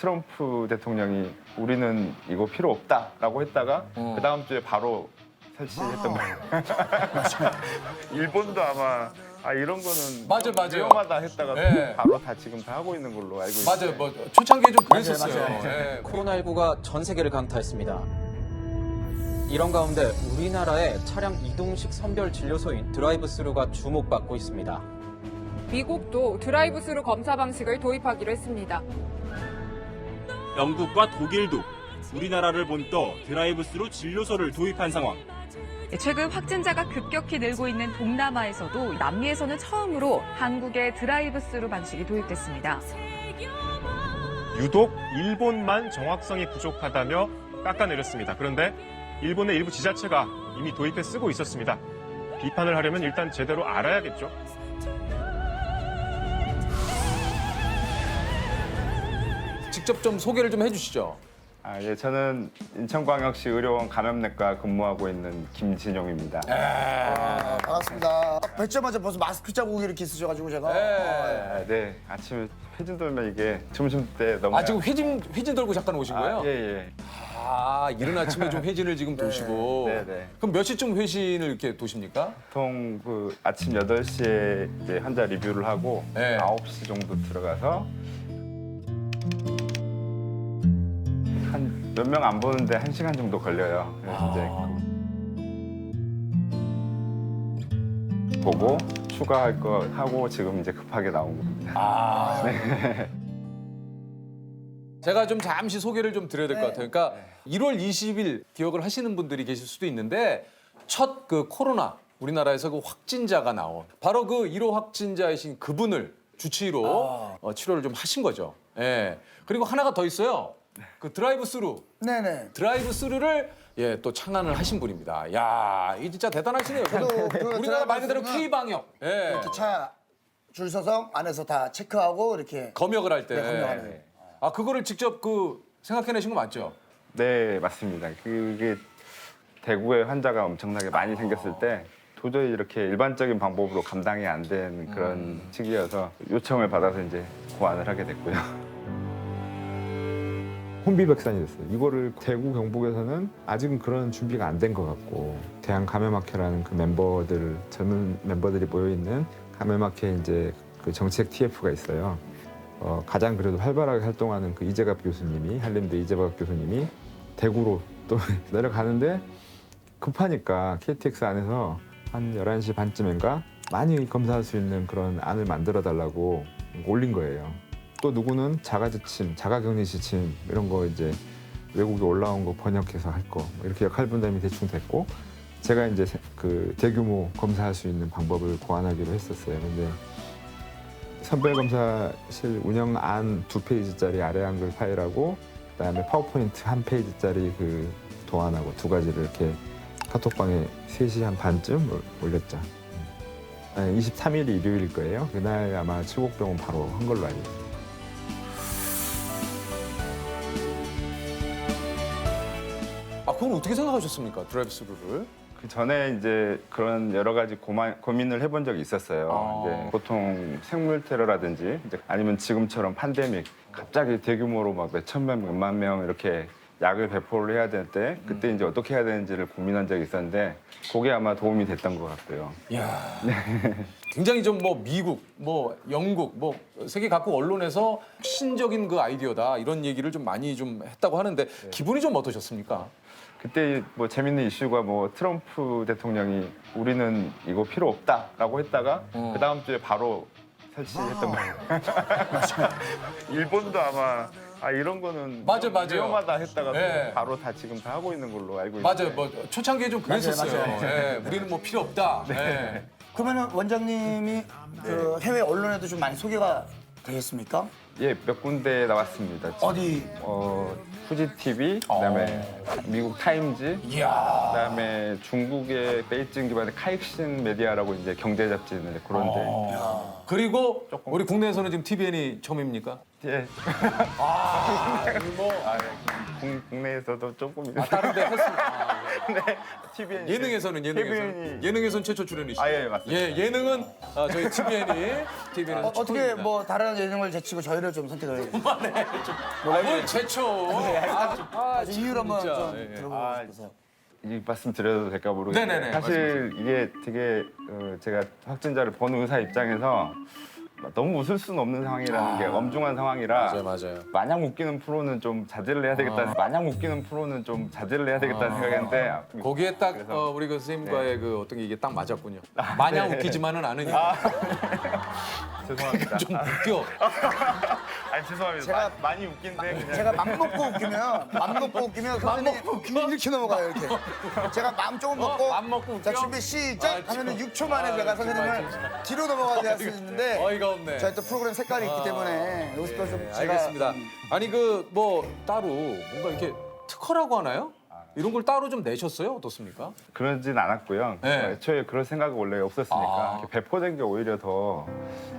트럼프 대통령이 우리는 이거 필요 없다라고 했다가 그 다음 주에 바로 설치했던 거예요. 일본도 아마 이런 거는 맞아요. 위험하다 했다가 네. 바로 다 지금 다 하고 있는 걸로 알고 있어요. 맞아요. 뭐 초창기에 좀 그랬었어요. 맞아요. 예. 코로나19가 전 세계를 강타했습니다. 이런 가운데 우리나라의 차량 이동식 선별 진료소인 드라이브스루가 주목받고 있습니다. 미국도 드라이브스루 검사 방식을 도입하기로 했습니다. 영국과 독일도 우리나라를 본떠 드라이브스루 진료소를 도입한 상황. 최근 확진자가 급격히 늘고 있는 동남아에서도 남미에서는 처음으로 한국의 드라이브스루 방식이 도입됐습니다. 유독 일본만 정확성이 부족하다며 깎아내렸습니다. 그런데 일본의 일부 지자체가 이미 도입해 쓰고 있었습니다. 비판을 하려면 일단 제대로 알아야겠죠. 직접 좀 소개를 좀 해주시죠. 예, 저는 인천광역시 의료원 감염내과 근무하고 있는 김진용입니다. 반갑습니다. 뵙자마자 벌써 마스크 자국이 이렇게 있으셔가지고 제가. 네, 아침에 회진 돌면 이게 점심 때 너무 지금 회진 돌고 잠깐 오신 거예요? 예. 이른 아침에 좀 회진을 지금 도시고. 네. 그럼 몇 시쯤 회신을 이렇게 도십니까? 보통 그 아침 8시에 이제 환자 리뷰를 하고 네. 9시 정도 들어가서 한 몇 명 안 보는데 1시간 정도 걸려요. 그래서 이제 보고 추가할 거 하고 지금 이제 급하게 나온 겁니다. 제가 좀 잠시 소개를 좀 드려야 될 것 같아요. 그러니까 1월 20일 기억을 하시는 분들이 계실 수도 있는데 첫 그 코로나 우리나라에서 그 확진자가 나온 바로 그 1호 확진자이신 그분을 주치의로 치료를 좀 하신 거죠. 예. 그리고 하나가 더 있어요. 그 드라이브스루. 네네. 드라이브스루를 또 창안을 하신 분입니다. 야, 이 진짜 대단하시네요. 우리나라 말 그대로 드라이브스루는 K방역. 예. 이렇게 차 줄 서서 안에서 다 체크하고 이렇게. 검역을 할 때. 네, 검역하는. 그거를 직접 생각해내신 거 맞죠? 네, 맞습니다. 그게 대구에 환자가 엄청나게 많이 생겼을 때 도저히 이렇게 일반적인 방법으로 감당이 안 되는 그런 시기여서 요청을 받아서 이제 고안을 하게 됐고요. 혼비백산이 됐어요. 이거를 대구 경북에서는 아직은 그런 준비가 안 된 것 같고 대한감염학회라는 그 멤버들 젊은 멤버들이 모여 있는 감염학회 이제 그 정책 TF가 있어요. 가장 그래도 활발하게 활동하는 그 이재갑 교수님이 한림대 이재갑 교수님이 대구로 또 내려가는데 급하니까 KTX 안에서 한 11시 반쯤인가 많이 검사할 수 있는 그런 안을 만들어 달라고 올린 거예요. 또 누구는 자가지침, 자가격리지침 이런 거 이제 외국에 올라온 거 번역해서 할 거 이렇게 역할 분담이 대충 됐고 제가 이제 그 대규모 검사할 수 있는 방법을 고안하기로 했었어요. 근데 선별검사실 운영안 2페이지짜리 아래 한글 파일하고 그다음에 파워포인트 1페이지짜리 그 도안하고 두 가지를 이렇게 카톡방에 3시 한 반쯤 올렸죠. 23일이 일요일일 거예요. 그날 아마 칠곡병원 바로 한 걸로 알고 있어요. 그건 어떻게 생각하셨습니까? 드라이브스루를? 그 전에 이제 그런 여러 가지 고민을 해본 적이 있었어요. 이제 보통 생물 테러라든지 이제 아니면 지금처럼 팬데믹 갑자기 대규모로 막 몇천 명, 몇만 명 이렇게 약을 배포를 해야 될 때 그때 이제 어떻게 해야 되는지를 고민한 적이 있었는데 그게 아마 도움이 됐던 것 같고요. 이야. 굉장히 좀 미국, 영국, 세계 각국 언론에서 신적인 그 아이디어다 이런 얘기를 좀 많이 좀 했다고 하는데 기분이 좀 어떠셨습니까? 그때 재밌는 이슈가 트럼프 대통령이 우리는 이거 필요 없다라고 했다가 그 다음 주에 바로 설치했던 거예요. 일본도 아마 이런 거는 맞아요. 위험하다 했다가 네. 바로 다 지금 다 하고 있는 걸로 알고 있어요. 맞아요. 초창기에 좀 그랬었어요. 맞아요. 예, 우리는 필요 없다. 예. 그러면 원장님이 그 해외 언론에도 좀 많이 소개가 되셨습니까? 예, 몇 군데 나왔습니다. 어디? 후지 TV, 그다음에 미국 타임즈, 이야. 그다음에 중국의 베이징 기반의 카익신 메디아라고 이제 경제 잡지 있는데 그런데 그리고 우리 국내에서는 지금 TVN이 처음입니까? 예. 아, 국내에서도 조금 다른 데 했습니다. 네, TVN 예능에서는 최초 출연이시죠? 아, 예, 맞습니다. 예, 예능은 저희 TVN에서 어떻게 뭐 다른 예능을 제치고 저희를 좀 선택을 뭘 제초? 이유를 한번 진짜, 좀 예. 들어보고 싶어서. 이 말씀 드려도 될까 모르겠는데 네네네, 사실 이게 되게 제가 확진자를 본 의사 입장에서 너무 웃을 수는 없는 상황이라는 게 엄중한 상황이라 맞아요. 마냥 웃기는 프로는 좀 자제를 해야 되겠다는 마냥 웃기는 프로는 좀 자제를 해야 되겠다는 생각했는데 거기에 딱 그래서- 우리 그 선생님과의 그 어떤 게 이게 딱 맞았군요. 마냥 웃기지만은 않으니까 죄송합니다. 좀 웃겨. 아니 죄송합니다. 제가- 많이 웃긴데 그냥 제가 맘 먹고 웃기면 선생님 이렇게 넘어가요 이렇게. 제가 마음 조금 먹고 맘 먹고 웃겨? 자 준비 시작 하면은 6초 만에 제가 선생님을 뒤로 넘어가게 할 수 있는데 어이가 없네. 저희 또 프로그램 색깔이 있기 때문에 여기서 좀 제가 알겠습니다. 아니 그 뭐 따로 뭔가 이렇게 특허라고 하나요? 이런 걸 따로 좀 내셨어요? 어떻습니까? 그러진 않았고요. 네. 애초에 그럴 생각이 원래 없었으니까 이렇게 배포된 게 오히려 더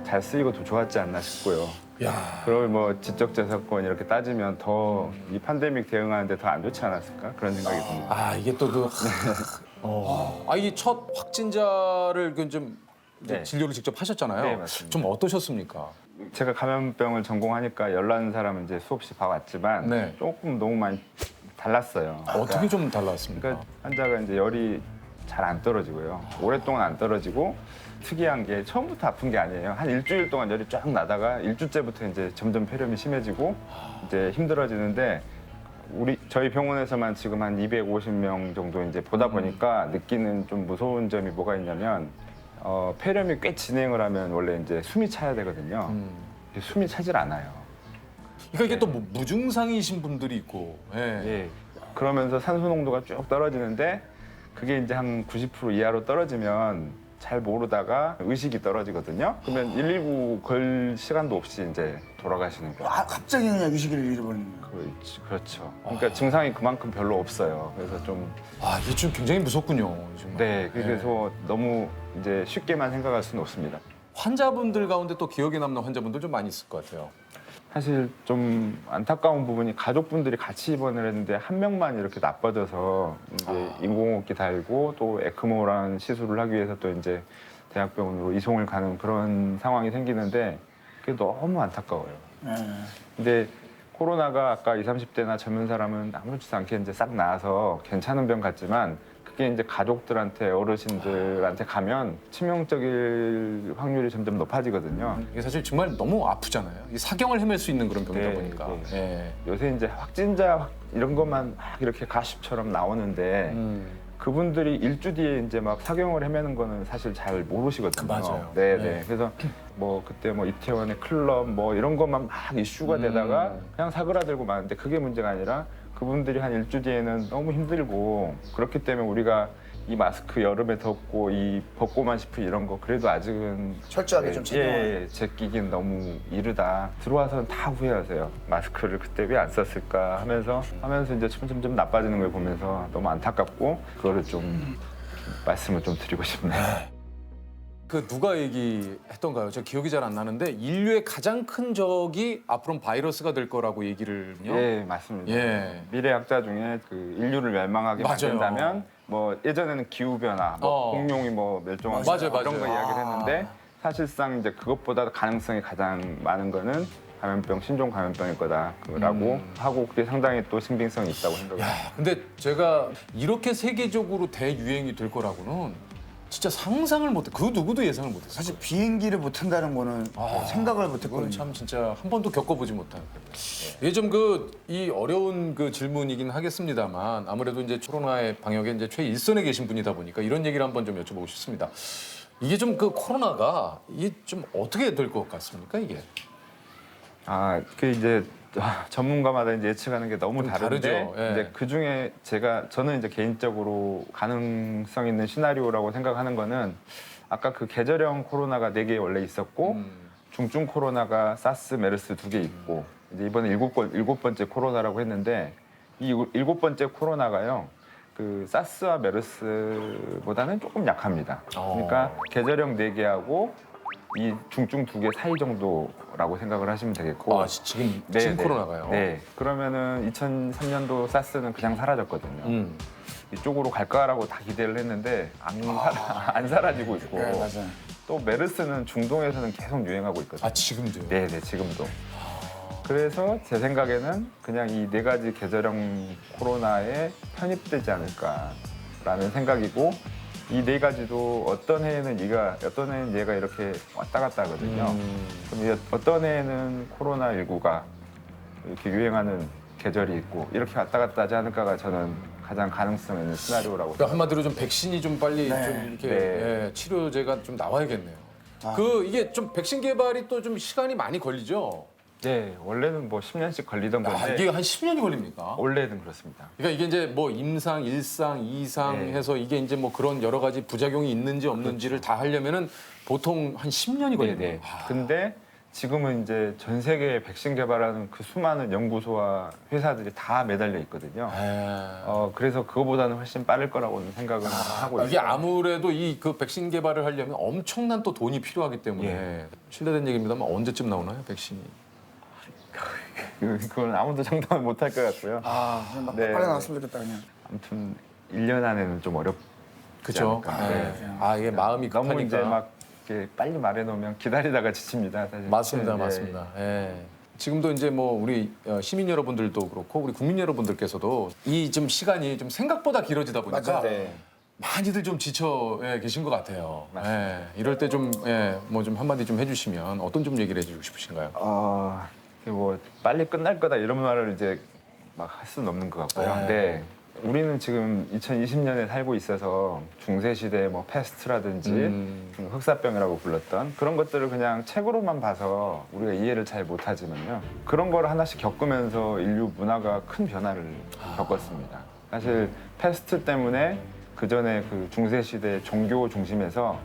잘 쓰이고 더 좋았지 않나 싶고요. 야, 그걸 뭐 지적재산권 이렇게 따지면 더 이 팬데믹 대응하는데 더 안 좋지 않았을까 그런 생각이 듭니다. 이게 또 그 이 첫 확진자를 좀 네. 진료를 직접 하셨잖아요. 네, 맞습니다. 좀 어떠셨습니까? 제가 감염병을 전공하니까 열나는 사람은 이제 수없이 봐왔지만 네. 조금 너무 많이 달랐어요. 어떻게 좀 달랐습니까? 그러니까 환자가 이제 열이 잘 안 떨어지고요. 오랫동안 안 떨어지고 특이한 게 처음부터 아픈 게 아니에요. 한 일주일 동안 열이 쫙 나다가 일주째부터 이제 점점 폐렴이 심해지고 이제 힘들어지는데 저희 병원에서만 지금 한 250명 정도 이제 보다 보니까 느끼는 좀 무서운 점이 뭐가 있냐면 폐렴이 꽤 진행을 하면 원래 이제 숨이 차야 되거든요. 숨이 차질 않아요. 그러니까 이게 또 뭐 무증상이신 분들이 있고. 예. 예. 그러면서 산소 농도가 쭉 떨어지는데 그게 이제 한 90% 이하로 떨어지면 잘 모르다가 의식이 떨어지거든요. 그러면 119 걸 시간도 없이 이제 돌아가시는 거예요. 갑자기 그냥 의식을 잃어버리는 거예요. 그렇죠. 그러니까 증상이 그만큼 별로 없어요. 그래서 좀 이게 좀 굉장히 무섭군요. 정말. 네, 그래서 너무 이제 쉽게만 생각할 수는 없습니다. 환자분들 가운데 또 기억에 남는 환자분들 좀 많이 있을 것 같아요. 사실 좀 안타까운 부분이 가족분들이 같이 입원을 했는데 한 명만 이렇게 나빠져서 이제 인공호흡기 달고 또 에크모라는 시술을 하기 위해서 또 이제 대학병원으로 이송을 가는 그런 상황이 생기는데 그게 너무 안타까워요. 근데 코로나가 아까 20, 30대나 젊은 사람은 아무렇지도 않게 이제 싹 나아서 괜찮은 병 같지만 그게 이제 가족들한테 어르신들한테 가면 치명적일 확률이 점점 높아지거든요. 이게 사실 정말 너무 아프잖아요. 이 사경을 헤맬 수 있는 그런 병이다 네, 보니까. 네. 예. 요새 이제 확진자 이런 것만 막 이렇게 가십처럼 나오는데 그분들이 일주 뒤에 이제 막 사경을 헤매는 거는 사실 잘 모르시거든요. 맞아요. 네, 네. 네. 그래서 뭐 그때 뭐 이태원의 클럽 뭐 이런 것만 막 이슈가 되다가 그냥 사그라들고 마는데 그게 문제가 아니라 그분들이 한 일주 뒤에는 너무 힘들고 그렇기 때문에 우리가 이 마스크 여름에 덥고 이 벗고만 싶은 이런 거 그래도 아직은 철저하게 좀 예, 제끼긴 너무 이르다. 들어와서는 다 후회하세요. 마스크를 그때 왜 안 썼을까 하면서 이제 점점 나빠지는 걸 보면서 너무 안타깝고 그거를 좀 말씀을 좀 드리고 싶네요. 그 누가 얘기했던가요? 저 기억이 잘 안 나는데 인류의 가장 큰 적이 앞으로는 바이러스가 될 거라고 얘기를요. 예, 맞습니다. 예. 미래학자 중에 그 인류를 멸망하게 맞아요. 만든다면 뭐 예전에는 기후 변화, 뭐 공룡이 뭐 멸종하고 맞아요, 이런 맞아요. 거 이야기를 했는데 사실상 이제 그것보다 가능성이 가장 많은 거는 감염병, 신종 감염병일 거다라고 하고 그게 상당히 또 신빙성이 있다고 생각해요. 근데 제가 이렇게 세계적으로 대유행이 될 거라고는 진짜 상상을 못해. 그 누구도 예상을 못했어요. 사실 비행기를 못 탄다는 거는 생각을 못 이거는 했거든요. 참 진짜 한 번도 겪어보지 못한. 이게 좀 이 어려운 그 질문이긴 하겠습니다만 아무래도 이제 코로나의 방역에 이제 최일선에 계신 분이다 보니까 이런 얘기를 한번 좀 여쭤보고 싶습니다. 이게 좀 그 코로나가 이게 좀 어떻게 될 것 같습니까 이게? 그 이제 전문가마다 이제 예측하는 게 너무 좀 다른데 다르죠. 예. 이제 그 중에 저는 이제 개인적으로 가능성 있는 시나리오라고 생각하는 거는 아까 그 계절형 코로나가 4개 원래 있었고 중증 코로나가 사스, 메르스 2개 있고 이제 이번에 일곱 번째 코로나라고 했는데 이 7번째 코로나가요. 그 사스와 메르스보다는 조금 약합니다. 그러니까 계절형 4개하고 이 중증 2개 사이 정도라고 생각을 하시면 되겠고. 아, 지금 네. 코로나가요? 네. 그러면은 2003년도 사스는 그냥 사라졌거든요. 이쪽으로 갈까라고 다 기대를 했는데 안 사라지고 있고. 네, 맞아요. 또 메르스는 중동에서는 계속 유행하고 있거든요. 아, 지금도요? 네, 지금도. 그래서 제 생각에는 그냥 이 4가지 계절형 코로나에 편입되지 않을까라는 생각이고, 이 4가지도 어떤 해에는 얘가 이렇게 왔다 갔다 하거든요. 그럼 어떤 해에는 코로나19가 이렇게 유행하는 계절이 있고 이렇게 왔다 갔다 하지 않을까가 저는 가장 가능성 있는 시나리오라고 그러니까 한마디로 좀 백신이 좀 빨리 네. 좀 이렇게 네. 예, 치료제가 좀 나와야겠네요. 아. 이게 좀 백신 개발이 또 좀 시간이 많이 걸리죠? 네, 원래는 뭐 10년씩 걸리던 아, 건데 이게 한 10년이 걸립니까? 원래는 그렇습니다. 그러니까 이게 이제 뭐 임상, 1상, 2상 네. 해서 이게 이제 뭐 그런 여러 가지 부작용이 있는지 없는지를 다 하려면은 보통 한 10년이 걸리네요. 네. 근데 지금은 이제 전 세계에 백신 개발하는 그 수많은 연구소와 회사들이 다 매달려 있거든요. 그래서 그거보다는 훨씬 빠를 거라고는 생각은 하고 있어요. 이게 아무래도 이 그 백신 개발을 하려면 엄청난 또 돈이 필요하기 때문에 예. 실례된 얘기입니다만 언제쯤 나오나요, 백신이? 그건 아무도 장담을 못 할 것 같고요. 막 네. 빨리 나왔으면 좋겠다 그냥. 아무튼 1년 안에는 좀 어렵지 그렇죠. 않을까. 네. 아, 이게 마음이 급하니까. 너무 이제 막 이렇게 빨리 말해놓으면 기다리다가 지칩니다. 사실. 맞습니다, 네. 맞습니다. 예. 지금도 이제 뭐 우리 시민 여러분들도 그렇고 우리 국민 여러분들께서도 이 좀 시간이 좀 생각보다 길어지다 보니까 맞아요. 네. 많이들 좀 지쳐 계신 것 같아요. 예. 이럴 때 좀 뭐 좀 한마디 좀 해주시면 어떤 좀 얘기를 해주고 싶으신가요? 뭐 빨리 끝날 거다 이런 말을 이제 막 할 수는 없는 것 같고요. 네. 네. 우리는 지금 2020년에 살고 있어서 중세 시대 뭐 패스트라든지 흑사병이라고 불렀던 그런 것들을 그냥 책으로만 봐서 우리가 이해를 잘 못하지만요. 그런 걸 하나씩 겪으면서 인류 문화가 큰 변화를 겪었습니다. 사실 패스트 때문에 그 전에 그 중세 시대 종교 중심에서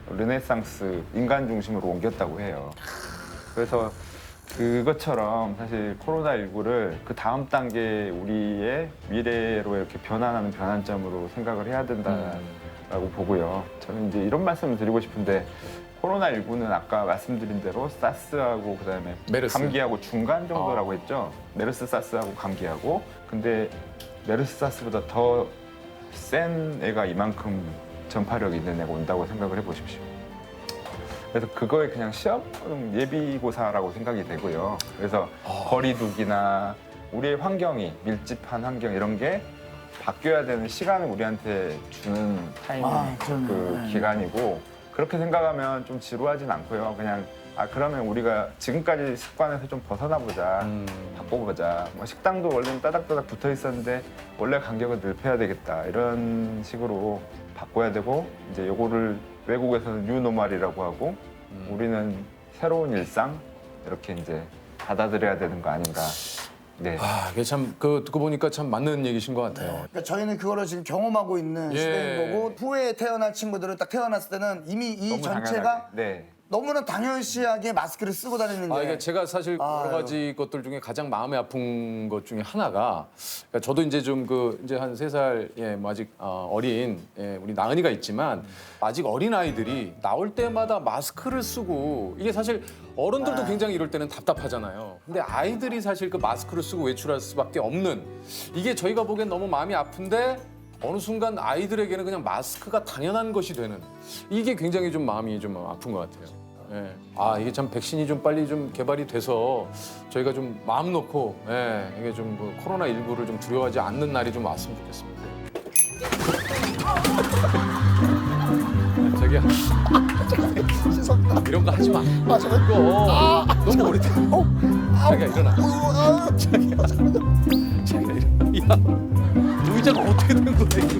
르네상스 인간 중심으로 옮겼다고 해요. 그래서 그것처럼 사실 코로나19를 그 다음 단계 우리의 미래로 이렇게 변환하는 변환점으로 생각을 해야 된다라고 보고요. 저는 이제 이런 말씀을 드리고 싶은데 코로나19는 아까 말씀드린 대로 사스하고 그다음에 메르스. 감기하고 중간 정도라고 했죠. 메르스, 사스하고 감기하고. 근데 메르스, 사스보다 더 센 애가 이만큼 전파력이 있는 애가 온다고 생각을 해보십시오. 그래서 그거에 그냥 시험 예비고사라고 생각이 되고요. 그래서 거리두기나 우리의 환경이 밀집한 환경 이런 게 바뀌어야 되는 시간을 우리한테 주는 타이밍 그러네. 그 기간이고 그렇게 생각하면 좀 지루하진 않고요. 그냥 그러면 우리가 지금까지 습관에서 좀 벗어나 보자, 바꿔보자. 뭐 식당도 원래는 따닥따닥 붙어 있었는데 원래 간격을 넓혀야 되겠다 이런 식으로 바꿔야 되고 이제 요거를 외국에서는 뉴노멀이라고 하고 우리는 새로운 일상 이렇게 이제 받아들여야 되는 거 아닌가. 네. 이게 참 듣고 보니까 참 맞는 얘기신 것 같아요. 그러니까 저희는 그거를 지금 경험하고 있는 예. 시대인 거고 후에 태어날 친구들은 딱 태어났을 때는 이미 이 너무 전체가 당연하게. 네. 너무나 당연시하게 마스크를 쓰고 다니는 게 이게 제가 사실 여러 가지 것들 중에 가장 마음이 아픈 것 중에 하나가 그러니까 저도 이제 좀 이제 한 3살 뭐 아직 어린 우리 나은이가 있지만 아직 어린 아이들이 나올 때마다 마스크를 쓰고 이게 사실 어른들도 굉장히 이럴 때는 답답하잖아요. 근데 아이들이 사실 그 마스크를 쓰고 외출할 수밖에 없는 이게 저희가 보기엔 너무 마음이 아픈데 어느 순간 아이들에게는 그냥 마스크가 당연한 것이 되는 이게 굉장히 좀 마음이 좀 아픈 것 같아요. 예. 이게 참 백신이 좀 빨리 좀 개발이 돼서 저희가 좀 마음 놓고 이게 좀 코로나19를 좀 두려워하지 않는 날이 좀 왔으면 좋겠습니다. 자기야. 이런 거 하지 마. 맞아. 이거 너무 오래된 거. 자기야 일어나. 자기야 일어나. 야, 의자가 어떻게 된 거야 이게?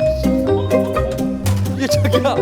이게 자기야.